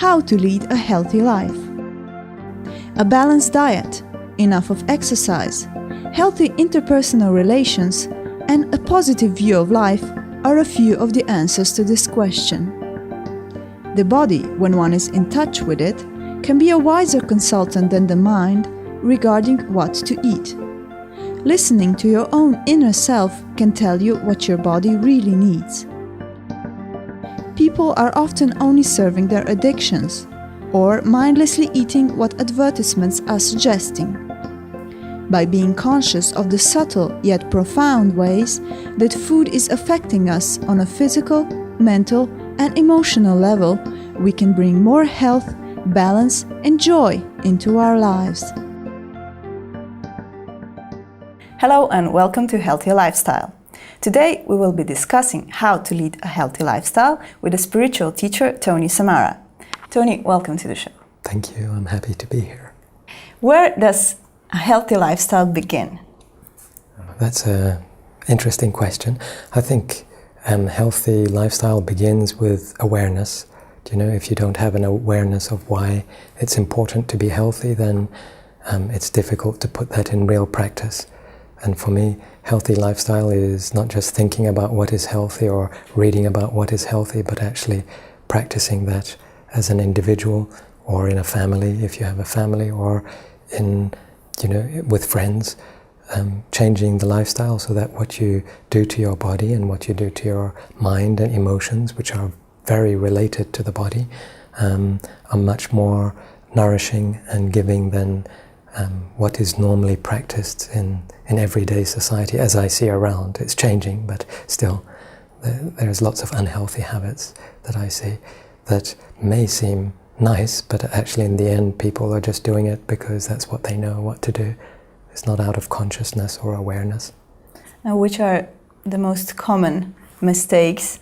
how to lead a healthy life. A balanced diet, enough of exercise, healthy interpersonal relations, and a positive view of life are a few of the answers to this question. The body, when one is in touch with it, can be a wiser consultant than the mind regarding what to eat. Listening to your own inner self can tell you what your body really needs. People are often only serving their addictions, or mindlessly eating what advertisements are suggesting. By being conscious of the subtle yet profound ways that food is affecting us on a physical, mental, and emotional level, we can bring more health, balance, and joy into our lives. Hello and welcome to Healthy Lifestyle. Today we will be discussing how to lead a healthy lifestyle with a spiritual teacher, Tony Samara. Tony, welcome to the show. Thank you, I'm happy to be here. Where does a healthy lifestyle begin? That's an interesting question. I think healthy lifestyle begins with awareness. If you don't have an awareness of why it's important to be healthy, then it's difficult to put that in real practice. And for me, healthy lifestyle is not just thinking about what is healthy or reading about what is healthy, but actually practicing that as an individual or in a family, if you have a family, or with friends, changing the lifestyle so that what you do to your body and what you do to your mind and emotions, which are very related to the body, are much more nourishing and giving than what is normally practiced in everyday society. As I see around, it's changing, but still there's lots of unhealthy habits that I see that may seem nice, but actually in the end people are just doing it because that's what they know what to do. It's not out of consciousness or awareness. Now, which are the most common mistakes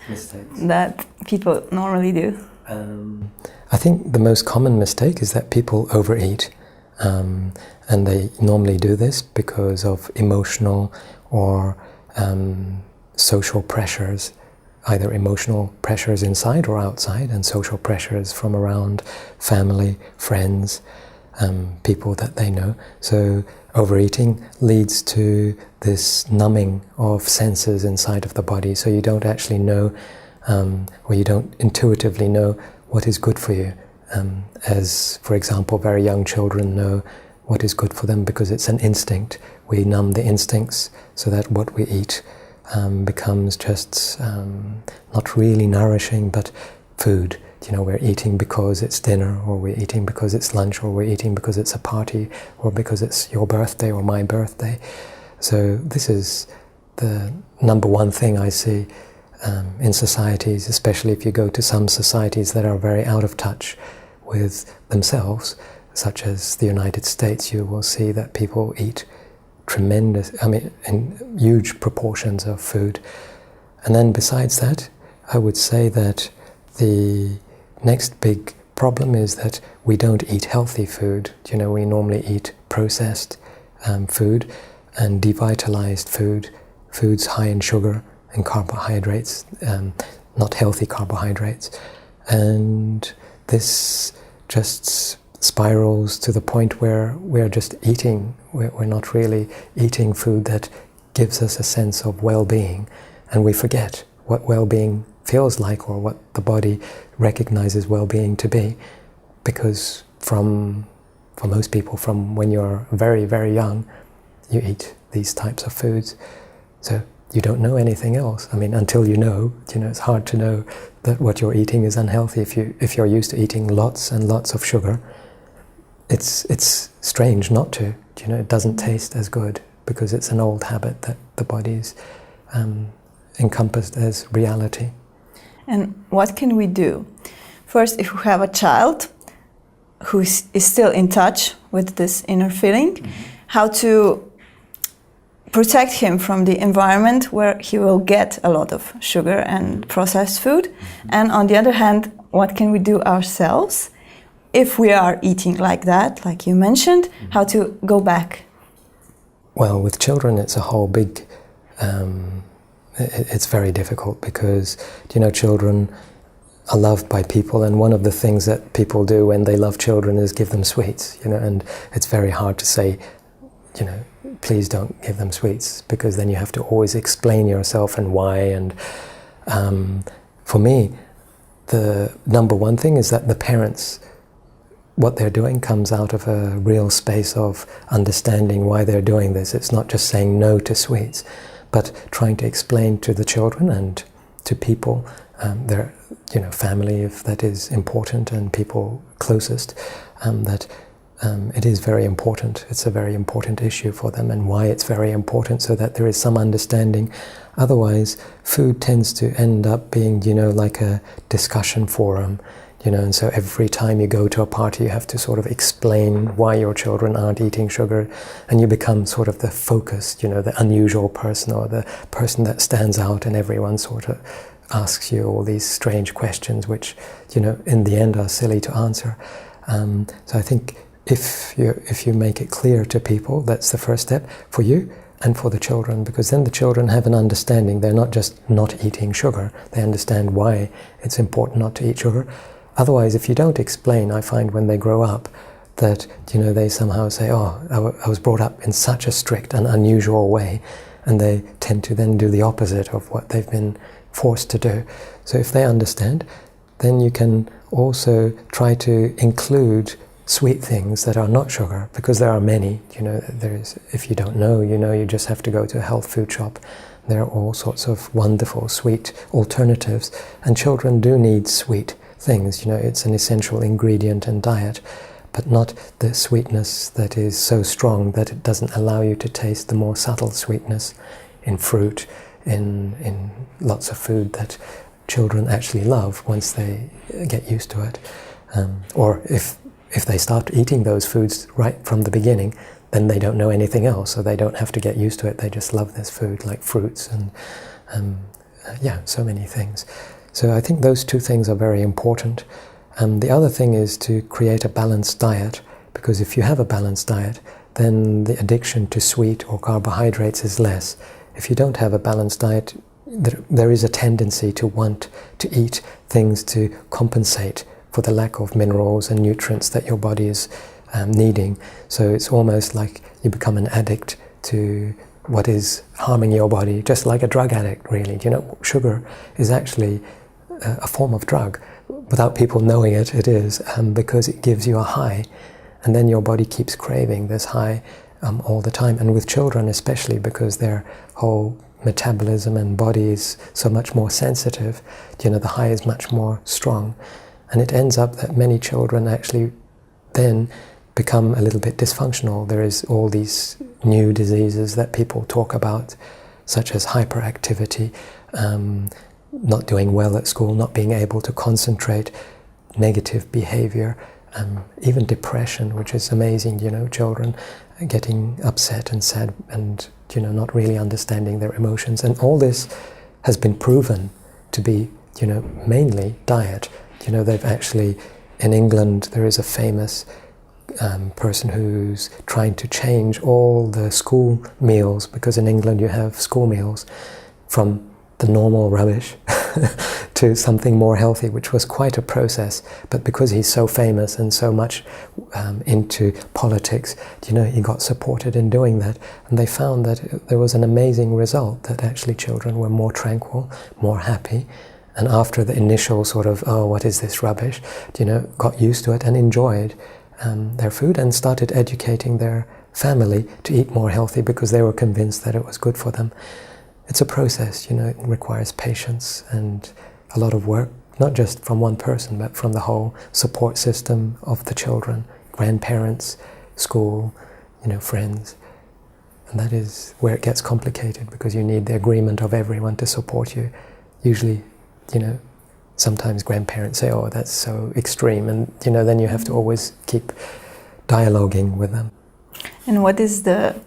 that people normally do? I think the most common mistake is that people overeat. And they normally do this because of emotional or social pressures, either emotional pressures inside or outside, and social pressures from around family, friends, people that they know. So overeating leads to this numbing of senses inside of the body, so you don't actually know, or you don't intuitively know what is good for you. As, for example, very young children know what is good for them because it's an instinct. We numb the instincts so that what we eat becomes just not really nourishing, but food. We're eating because it's dinner, or we're eating because it's lunch, or we're eating because it's a party, or because it's your birthday or my birthday. So this is the number one thing I see in societies, especially if you go to some societies that are very out of touch with themselves, such as the United States. You will see that people eat in huge proportions of food. And then besides that, I would say that the next big problem is that we don't eat healthy food. We normally eat processed food and devitalized food, foods high in sugar and carbohydrates, not healthy carbohydrates. And this just spirals to the point where we're just eating. We're not really eating food that gives us a sense of well-being, and we forget what well-being feels like, or what the body recognizes well-being to be, because for most people, from when you're very, very young, you eat these types of foods. So you don't know anything else. Until you know, it's hard to know that what you're eating is unhealthy. If you're used to eating lots and lots of sugar, it's strange not to. It doesn't taste as good because it's an old habit that the body's encompassed as reality. And what can we do? First, if we have a child who is still in touch with this inner feeling, how to protect him from the environment where he will get a lot of sugar and processed food. And on the other hand, what can we do ourselves if we are eating like that, like you mentioned, how to go back? Well, with children, it's a whole big, it's very difficult because, children are loved by people, and one of the things that people do when they love children is give them sweets, and it's very hard to say, please don't give them sweets, because then you have to always explain yourself and why. And for me, the number one thing is that the parents, what they're doing comes out of a real space of understanding why they're doing this. It's not just saying no to sweets, but trying to explain to the children and to people, their family, if that is important, and people closest, that it is very important. It's a very important issue for them, and why it's very important, so that there is some understanding. Otherwise, food tends to end up being, like a discussion forum, and so every time you go to a party, you have to sort of explain why your children aren't eating sugar, and you become sort of the focus, the unusual person, or the person that stands out, and everyone sort of asks you all these strange questions, which, in the end are silly to answer. So I think if you make it clear to people, that's the first step for you and for the children, because then the children have an understanding. They're not just not eating sugar, they understand why it's important not to eat sugar. Otherwise, if you don't explain, I find when they grow up that, they somehow say, I was brought up in such a strict and unusual way, and they tend to then do the opposite of what they've been forced to do. So if they understand, then you can also try to include sweet things that are not sugar, because there are many. If you don't know, you just have to go to a health food shop. There are all sorts of wonderful sweet alternatives, and children do need sweet things. It's an essential ingredient in diet, but not the sweetness that is so strong that it doesn't allow you to taste the more subtle sweetness in fruit, in lots of food that children actually love once they get used to it. Or if they start eating those foods right from the beginning, then they don't know anything else, so they don't have to get used to it. They just love this food, like fruits and so many things. So I think those two things are very important. The other thing is to create a balanced diet, because if you have a balanced diet, then the addiction to sweet or carbohydrates is less. If you don't have a balanced diet, there is a tendency to want to eat things to compensate for the lack of minerals and nutrients that your body is needing. So it's almost like you become an addict to what is harming your body, just like a drug addict, really. Sugar is actually a form of drug. Without people knowing it, it is, because it gives you a high, and then your body keeps craving this high all the time. And with children especially, because their whole metabolism and body is so much more sensitive, the high is much more strong. And it ends up that many children actually then become a little bit dysfunctional. There is all these new diseases that people talk about, such as hyperactivity, not doing well at school, not being able to concentrate, negative behavior, even depression, which is amazing, children getting upset and sad and, not really understanding their emotions. And all this has been proven to be, mainly diet. They've actually, in England, there is a famous person who's trying to change all the school meals, because in England you have school meals, from the normal rubbish to something more healthy, which was quite a process. But because he's so famous and so much into politics, he got supported in doing that. And they found that there was an amazing result, that actually children were more tranquil, more happy. And after the initial sort of, what is this rubbish, got used to it and enjoyed their food, and started educating their family to eat more healthy, because they were convinced that it was good for them. It's a process, it requires patience and a lot of work, not just from one person, but from the whole support system of the children, grandparents, school, friends. And that is where it gets complicated, because you need the agreement of everyone to support you. Usually, sometimes grandparents say, that's so extreme, and then you have to always keep dialoguing with them. And what is the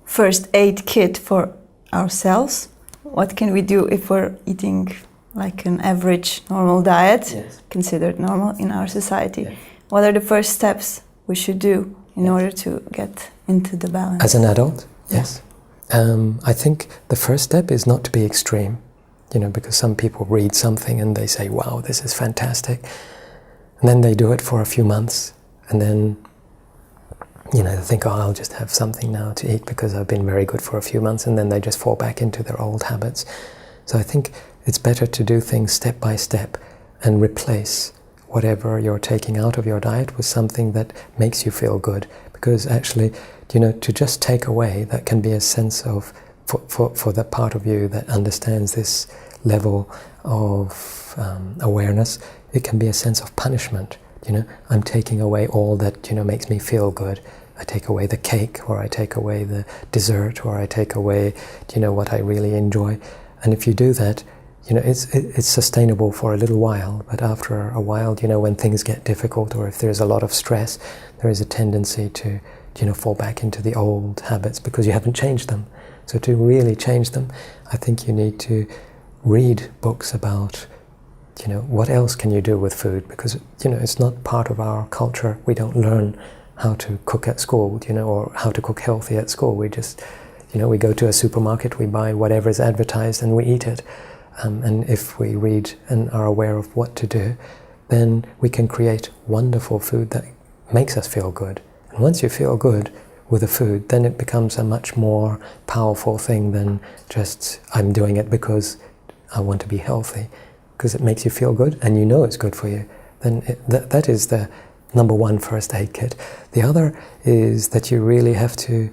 first aid kit for ourselves? What can we do if we're eating like an average normal diet, Yes. considered normal in our society? Yes. What are the first steps we should do in order to get into the balance? As an adult? Yes. I think the first step is not to be extreme. because some people read something and they say, wow, this is fantastic. And then they do it for a few months, and then, they think, oh, I'll just have something now to eat because I've been very good for a few months, and then they just fall back into their old habits. So I think it's better to do things step by step and replace whatever you're taking out of your diet with something that makes you feel good. Because actually, to just take away, that can be a sense of, for the part of you that understands this level of awareness, it can be a sense of punishment. I'm taking away all that, makes me feel good. I take away the cake, or I take away the dessert, or I take away, what I really enjoy. And if you do that, it's sustainable for a little while, but after a while, when things get difficult, or if there's a lot of stress, there is a tendency to, fall back into the old habits because you haven't changed them. So to really change them, I think you need to read books about, what else can you do with food? Because, it's not part of our culture. We don't learn how to cook at school, or how to cook healthy at school. We just, we go to a supermarket, we buy whatever is advertised and we eat it. And if we read and are aware of what to do, then we can create wonderful food that makes us feel good. And once you feel good with a food, then it becomes a much more powerful thing than just, I'm doing it because I want to be healthy. Because it makes you feel good and it's good for you. Then that is the number one first aid kit. The other is that you really have to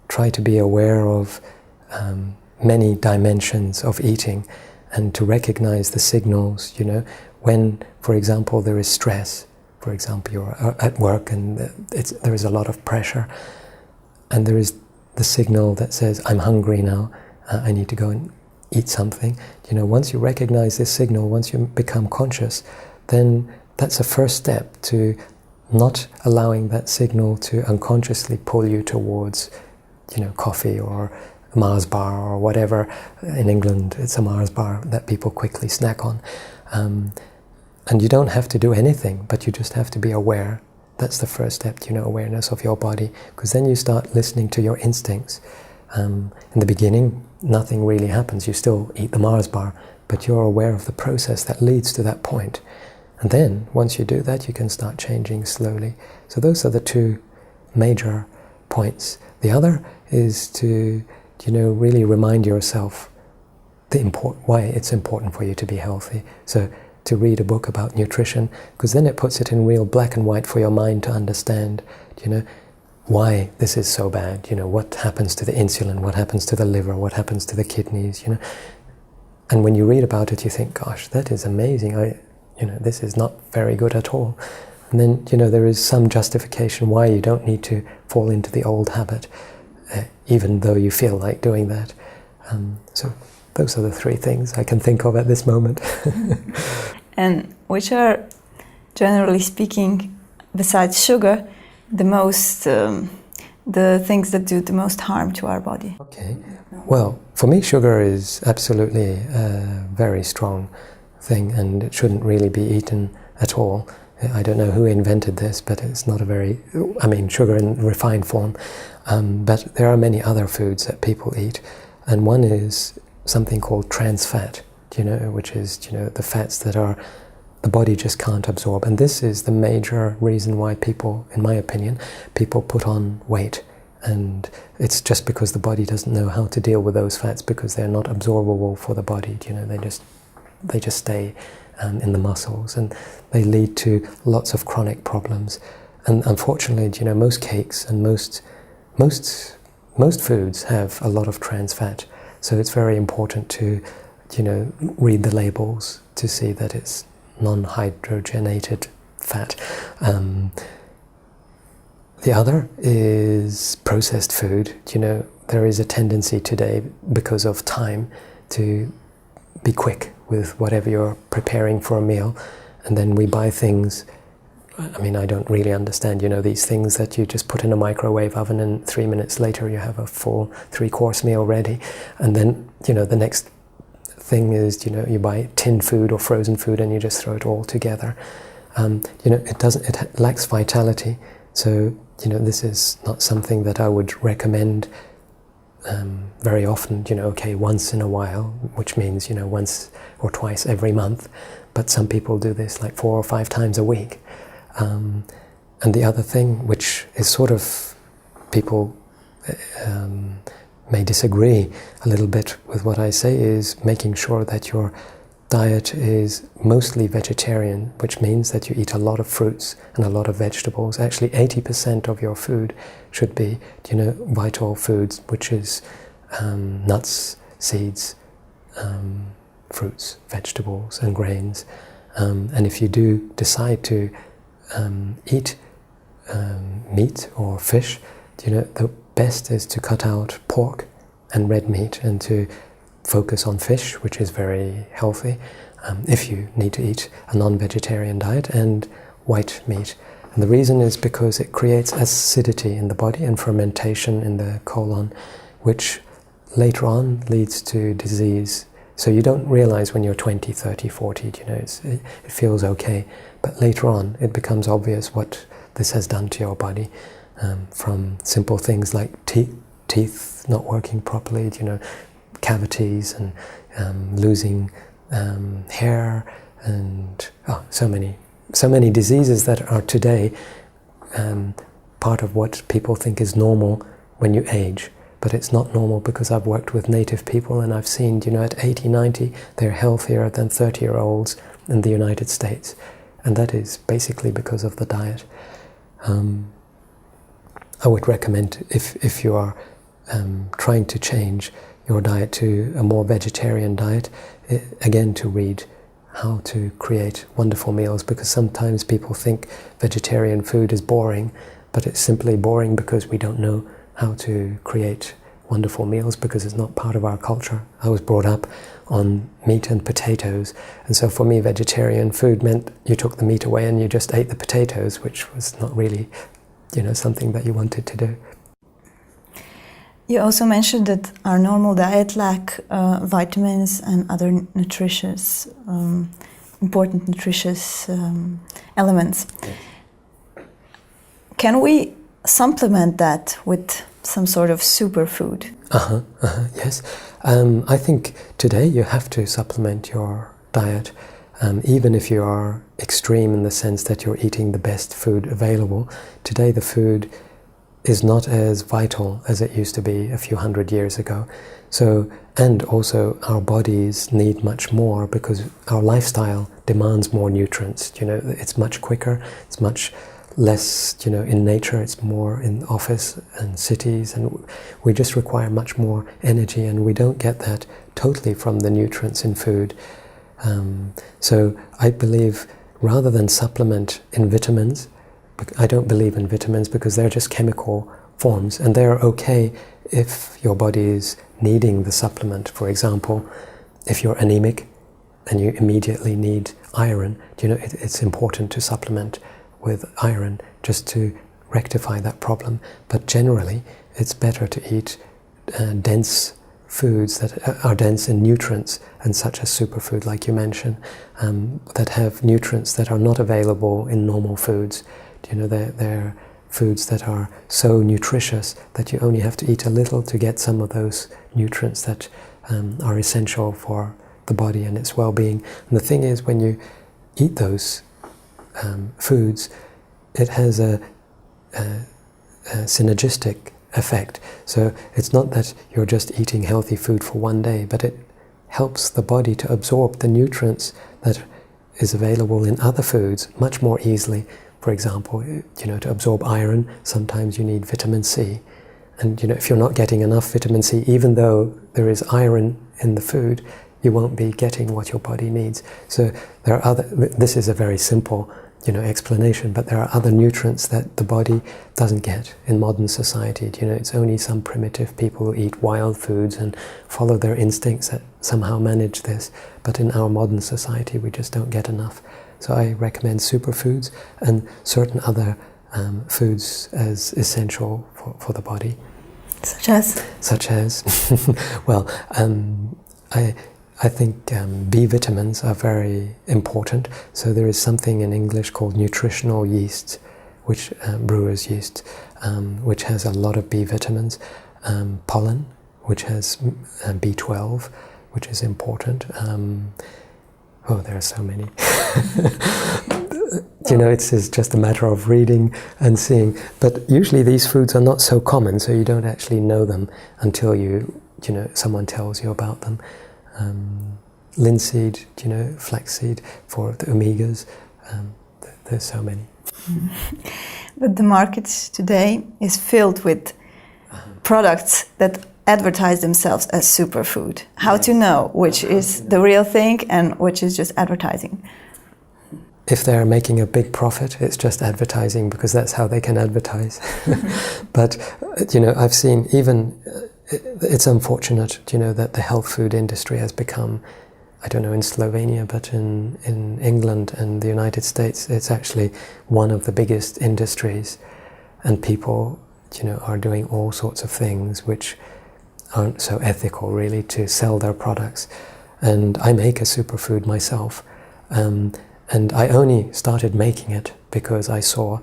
try to be aware of many dimensions of eating, and to recognize the signals, when, for example, there is stress. For example, you're at work and there is a lot of pressure, and there is the signal that says, I'm hungry now, I need to go and eat something. Once you recognize this signal, once you become conscious, then that's a first step to not allowing that signal to unconsciously pull you towards, coffee or Mars bar or whatever. In England, it's a Mars bar that people quickly snack on. And you don't have to do anything, but you just have to be aware. That's the first step, awareness of your body, because then you start listening to your instincts. In the beginning, nothing really happens. You still eat the Mars bar, but you're aware of the process that leads to that point. And then, once you do that, you can start changing slowly. So those are the two major points. The other is to, really remind yourself why it's important for you to be healthy. So to read a book about nutrition, because then it puts it in real black and white for your mind to understand, why this is so bad, what happens to the insulin, what happens to the liver, what happens to the kidneys, And when you read about it, you think, gosh, that is amazing. This is not very good at all. And then, there is some justification why you don't need to fall into the old habit, even though you feel like doing that. So those are the three things I can think of at this moment. And which are, generally speaking, besides sugar, the things that do the most harm to our body? Okay. Well, for me, sugar is absolutely a very strong thing, and it shouldn't really be eaten at all. I don't know who invented this, but it's not sugar in refined form. But there are many other foods that people eat, and one is something called trans fat, which is, the fats that the body just can't absorb. And this is the major reason why people, in my opinion, people put on weight. And it's just because the body doesn't know how to deal with those fats, because they're not absorbable for the body. They just stay in the muscles, and they lead to lots of chronic problems. And unfortunately, most cakes and most foods have a lot of trans fat. So it's very important to, read the labels to see that it's non-hydrogenated fat. The other is processed food. There is a tendency today, because of time, to be quick with whatever you're preparing for a meal, and then we buy things. I don't really understand, these things that you just put in a microwave oven and 3 minutes later you have a full 3-course meal ready. And then, the next thing is, you buy tinned food or frozen food and you just throw it all together. It lacks vitality. So, this is not something that I would recommend very often, okay, once in a while, which means, once or twice every month, but some people do this like 4 or 5 times a week. And the other thing, which is sort of, people may disagree a little bit with what I say, is making sure that your diet is mostly vegetarian, which means that you eat a lot of fruits and a lot of vegetables. Actually, 80% of your food should be, vital foods, which is nuts, seeds, fruits, vegetables and grains. And if you do decide to eat meat or fish, the best is to cut out pork and red meat and to focus on fish, which is very healthy, if you need to eat a non-vegetarian diet, and white meat. And the reason is because it creates acidity in the body and fermentation in the colon, which later on leads to disease. So you don't realize when you're 20, 30, 40, it feels okay, but later on it becomes obvious what this has done to your body, from simple things like teeth not working properly, cavities, and losing hair, and so many diseases that are today part of what people think is normal when you age. But it's not normal, because I've worked with native people and I've seen, at 80, 90, they're healthier than 30-year-olds in the United States. And that is basically because of the diet. I would recommend, if you are trying to change your diet to a more vegetarian diet, again, to read how to create wonderful meals, because sometimes people think vegetarian food is boring, but it's simply boring because we don't know how to create wonderful meals, because it's not part of our culture. I was brought up on meat and potatoes, and so for me vegetarian food meant you took the meat away and you just ate the potatoes, which was not really, something that you wanted to do. You also mentioned that our normal diet lack vitamins and other nutritious, important nutritious elements. Can we supplement that with some sort of superfood? Yes. I think today you have to supplement your diet, even if you are extreme in the sense that you're eating the best food available. Today the food is not as vital as it used to be a few hundred years ago. So, and also our bodies need much more, because our lifestyle demands more nutrients. It's much quicker, it's much less, in nature, it's more in office and cities, and we just require much more energy, and we don't get that totally from the nutrients in food. So I believe, rather than supplement in vitamins, I don't believe in vitamins because they're just chemical forms, and they're okay if your body is needing the supplement. For example, if you're anemic and you immediately need iron, it's important to supplement with iron just to rectify that problem. But generally, it's better to eat dense foods that are dense in nutrients, and such as superfood, like you mentioned, that have nutrients that are not available in normal foods. They're foods that are so nutritious that you only have to eat a little to get some of those nutrients that are essential for the body and its well-being. And the thing is, when you eat those foods, it has a synergistic effect. So it's not that you're just eating healthy food for one day, but it helps the body to absorb the nutrients that is available in other foods much more easily. For example, to absorb iron, sometimes you need vitamin C. And if you're not getting enough vitamin C, even though there is iron in the food, you won't be getting what your body needs. So there are this is a very simple explanation, but there are other nutrients that the body doesn't get in modern society. It's only some primitive people who eat wild foods and follow their instincts that somehow manage this. But in our modern society, we just don't get enough. So I recommend superfoods and certain other foods as essential for the body. Such as? Well, I think B vitamins are very important. So there is something in English called nutritional yeast, brewer's yeast, which has a lot of B vitamins. Pollen, which has B12, which is important. There are so many. It's just a matter of reading and seeing. But usually these foods are not so common, so you don't actually know them until someone tells you about them. Linseed, flaxseed for the omegas. There's so many. But the market today is filled with products that advertise themselves as superfood. How to know which is the real thing and which is just advertising? If they're making a big profit, it's just advertising because that's how they can advertise. But, I've seen even, it's unfortunate, that the health food industry has become, I don't know in Slovenia, but in England and the United States, it's actually one of the biggest industries. And people, are doing all sorts of things which aren't so ethical really to sell their products. And I make a superfood myself. And I only started making it because I saw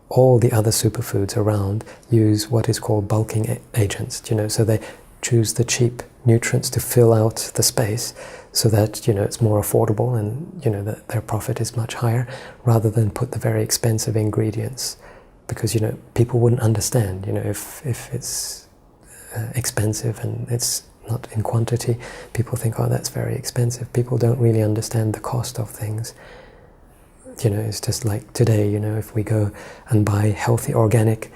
all the other superfoods around use what is called bulking agents, so they choose the cheap nutrients to fill out the space so that, it's more affordable and, that their profit is much higher, rather than put the very expensive ingredients. Because, people wouldn't understand, if it's expensive and it's not in quantity, people think, that's very expensive. People don't really understand the cost of things. It's just like today, if we go and buy healthy organic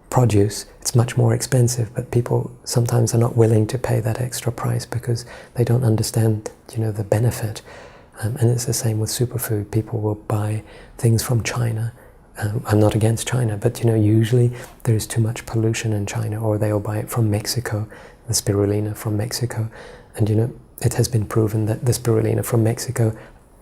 produce, it's much more expensive, but people sometimes are not willing to pay that extra price because they don't understand, the benefit. And it's the same with superfood. People will buy things from China. I'm not against China, but, usually there's too much pollution in China, or they'll buy it from Mexico, the spirulina from Mexico. And, it has been proven that the spirulina from Mexico,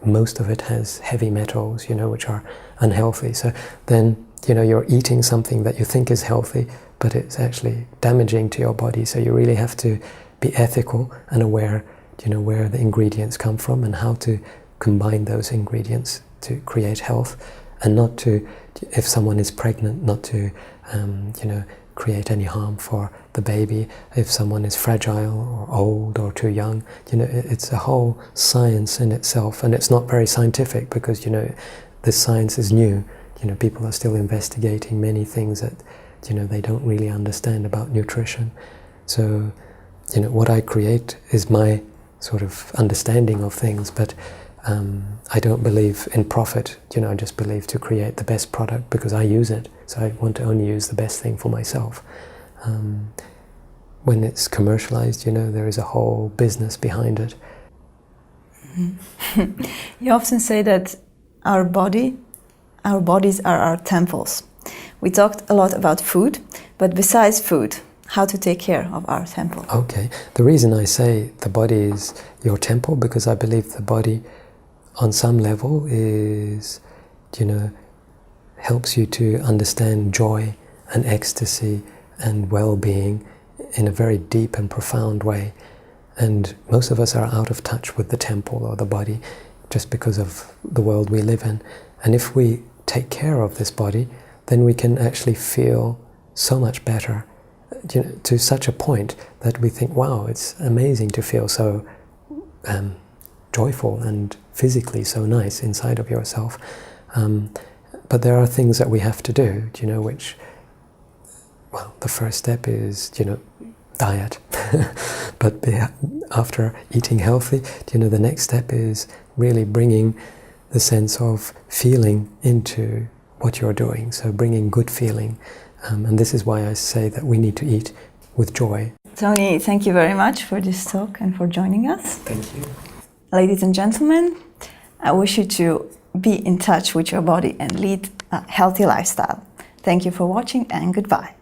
most of it has heavy metals, which are unhealthy. So then, you're eating something that you think is healthy, but it's actually damaging to your body. So you really have to be ethical and aware, where the ingredients come from and how to combine those ingredients to create health, and not to, if someone is pregnant, not to, create any harm for the baby. If someone is fragile or old or too young, it's a whole science in itself, and it's not very scientific because, this science is new. People are still investigating many things that, they don't really understand about nutrition. So, what I create is my sort of understanding of things, but I don't believe in profit. I just believe to create the best product because I use it. So I want to only use the best thing for myself. When it's commercialized, there is a whole business behind it. You often say that our bodies are our temples. We talked a lot about food, but besides food, how to take care of our temple? Okay. The reason I say the body is your temple, because I believe the body on some level is, helps you to understand joy and ecstasy and well-being in a very deep and profound way. And most of us are out of touch with the temple or the body just because of the world we live in. And if we take care of this body, then we can actually feel so much better, to such a point that we think, wow, it's amazing to feel so joyful and physically so nice inside of yourself. But there are things that we have to do, which, well, the first step is, diet. But after eating healthy, the next step is really bringing the sense of feeling into what you're doing. So bringing good feeling. And this is why I say that we need to eat with joy. Tony, thank you very much for this talk and for joining us. Thank you. Ladies and gentlemen, I wish you to be in touch with your body and lead a healthy lifestyle. Thank you for watching and goodbye.